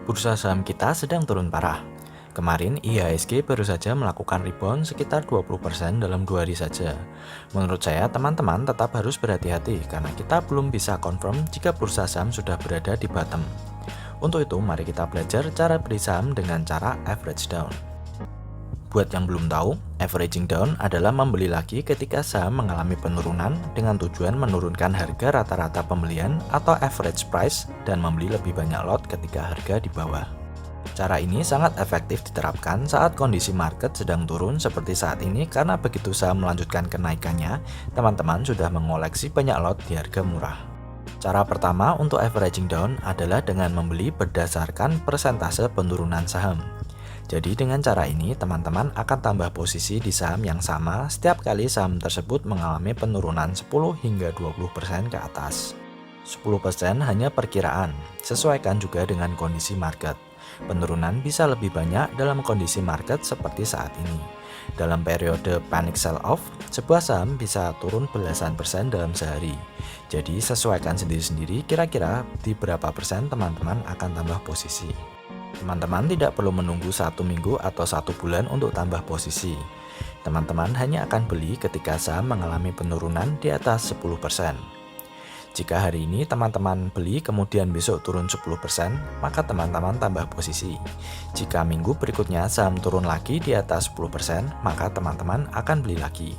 Bursa saham kita sedang turun parah. Kemarin IHSG baru saja melakukan rebound sekitar 20% dalam 2 hari saja. Menurut saya teman-teman tetap harus berhati-hati karena kita belum bisa confirm jika bursa saham sudah berada di bottom. Untuk itu mari kita belajar cara beli saham dengan cara average down. Buat yang belum tahu, averaging down adalah membeli lagi ketika saham mengalami penurunan dengan tujuan menurunkan harga rata-rata pembelian atau average price dan membeli lebih banyak lot ketika harga di bawah. Cara ini sangat efektif diterapkan saat kondisi market sedang turun seperti saat ini karena begitu saham melanjutkan kenaikannya, teman-teman sudah mengoleksi banyak lot di harga murah. Cara pertama untuk averaging down adalah dengan membeli berdasarkan persentase penurunan saham. Jadi dengan cara ini teman-teman akan tambah posisi di saham yang sama setiap kali saham tersebut mengalami penurunan 10 hingga 20% ke atas. 10% hanya perkiraan, sesuaikan juga dengan kondisi market. Penurunan bisa lebih banyak dalam kondisi market seperti saat ini. Dalam periode panic sell-off, sebuah saham bisa turun belasan persen dalam sehari. Jadi sesuaikan sendiri-sendiri kira-kira di berapa persen teman-teman akan tambah posisi. Teman-teman tidak perlu menunggu 1 minggu atau 1 bulan untuk tambah posisi. Teman-teman hanya akan beli ketika saham mengalami penurunan di atas 10%. Jika hari ini teman-teman beli kemudian besok turun 10%, maka teman-teman tambah posisi. Jika minggu berikutnya saham turun lagi di atas 10%, maka teman-teman akan beli lagi.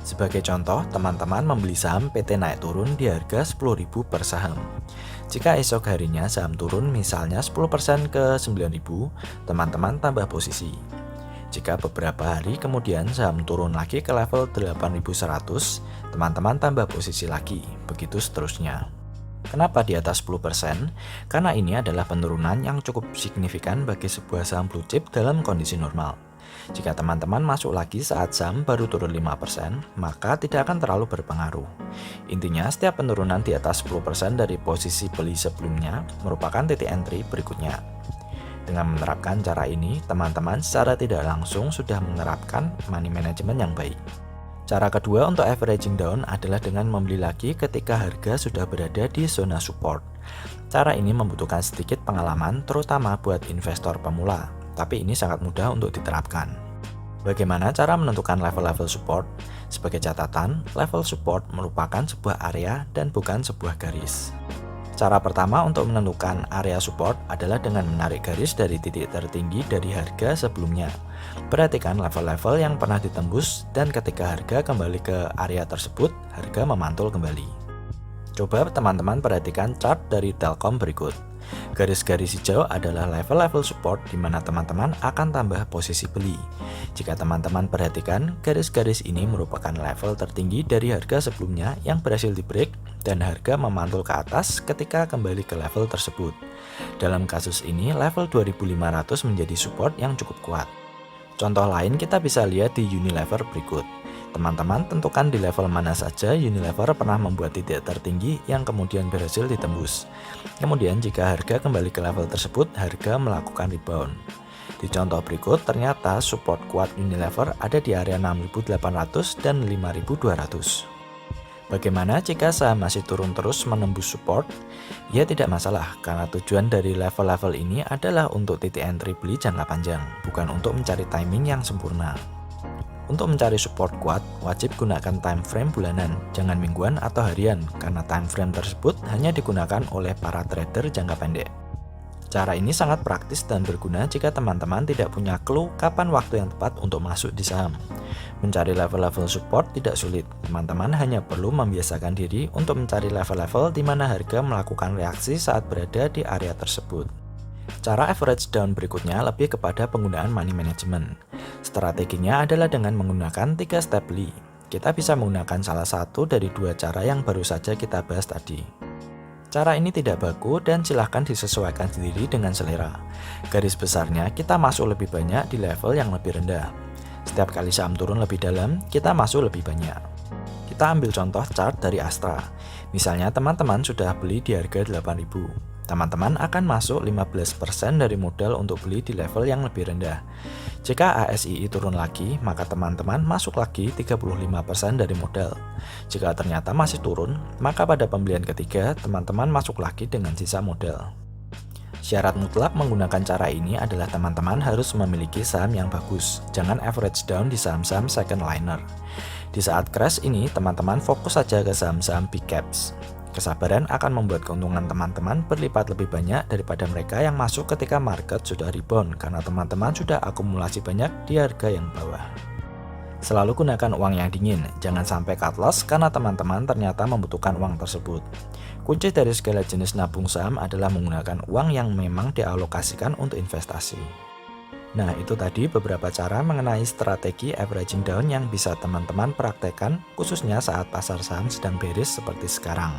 Sebagai contoh, teman-teman membeli saham PT naik turun di harga 10.000 per saham. Jika esok harinya saham turun misalnya 10% ke 9.000, teman-teman tambah posisi. Jika beberapa hari kemudian saham turun lagi ke level 8.100, teman-teman tambah posisi lagi, begitu seterusnya. Kenapa di atas 10%? Karena ini adalah penurunan yang cukup signifikan bagi sebuah saham blue chip dalam kondisi normal. Jika teman-teman masuk lagi saat saham baru turun 5%, maka tidak akan terlalu berpengaruh. Intinya, setiap penurunan di atas 10% dari posisi beli sebelumnya merupakan titik entry berikutnya. Dengan menerapkan cara ini, teman-teman secara tidak langsung sudah menerapkan money management yang baik. Cara kedua untuk averaging down adalah dengan membeli lagi ketika harga sudah berada di zona support. Cara ini membutuhkan sedikit pengalaman terutama buat investor pemula, tapi ini sangat mudah untuk diterapkan. Bagaimana cara menentukan level-level support? Sebagai catatan, level support merupakan sebuah area dan bukan sebuah garis. Cara pertama untuk menentukan area support adalah dengan menarik garis dari titik tertinggi dari harga sebelumnya. Perhatikan level-level yang pernah ditembus dan ketika harga kembali ke area tersebut, harga memantul kembali. Coba teman-teman perhatikan chart dari Telkom berikut. Garis-garis hijau adalah level-level support di mana teman-teman akan tambah posisi beli. Jika teman-teman perhatikan, garis-garis ini merupakan level tertinggi dari harga sebelumnya yang berhasil di-break dan harga memantul ke atas ketika kembali ke level tersebut. Dalam kasus ini, level 2500 menjadi support yang cukup kuat. Contoh lain kita bisa lihat di Unilever berikut. Teman-teman tentukan di level mana saja Unilever pernah membuat titik tertinggi yang kemudian berhasil ditembus. Kemudian jika harga kembali ke level tersebut, harga melakukan rebound. Di contoh berikut ternyata support kuat Unilever ada di area 6.800 dan 5.200. Bagaimana jika saham masih turun terus menembus support? Ya tidak masalah, karena tujuan dari level-level ini adalah untuk titik entry beli jangka panjang, bukan untuk mencari timing yang sempurna. Untuk mencari support kuat, wajib gunakan time frame bulanan, jangan mingguan atau harian, karena time frame tersebut hanya digunakan oleh para trader jangka pendek. Cara ini sangat praktis dan berguna jika teman-teman tidak punya clue kapan waktu yang tepat untuk masuk di saham. Mencari level-level support tidak sulit, teman-teman hanya perlu membiasakan diri untuk mencari level-level di mana harga melakukan reaksi saat berada di area tersebut. Cara average down berikutnya lebih kepada penggunaan money management. Strateginya adalah dengan menggunakan 3 step beli. Kita bisa menggunakan salah satu dari 2 cara yang baru saja kita bahas tadi. Cara ini tidak baku dan silahkan disesuaikan sendiri dengan selera. Garis besarnya kita masuk lebih banyak di level yang lebih rendah. Setiap kali saham turun lebih dalam, kita masuk lebih banyak. Kita ambil contoh chart dari Astra. Misalnya teman-teman sudah beli di harga 8.000. Teman-teman akan masuk 15% dari modal untuk beli di level yang lebih rendah. Jika ASII turun lagi, maka teman-teman masuk lagi 35% dari modal. Jika ternyata masih turun, maka pada pembelian ketiga, teman-teman masuk lagi dengan sisa modal. Syarat mutlak menggunakan cara ini adalah teman-teman harus memiliki saham yang bagus. Jangan average down di saham-saham second liner. Di saat crash ini, teman-teman fokus saja ke saham-saham big caps. Kesabaran akan membuat keuntungan teman-teman berlipat lebih banyak daripada mereka yang masuk ketika market sudah rebound karena teman-teman sudah akumulasi banyak di harga yang bawah. Selalu gunakan uang yang dingin, jangan sampai cut loss karena teman-teman ternyata membutuhkan uang tersebut. Kunci dari segala jenis nabung saham adalah menggunakan uang yang memang dialokasikan untuk investasi. Nah, itu tadi beberapa cara mengenai strategi averaging down yang bisa teman-teman praktekkan khususnya saat pasar saham sedang bearish seperti sekarang.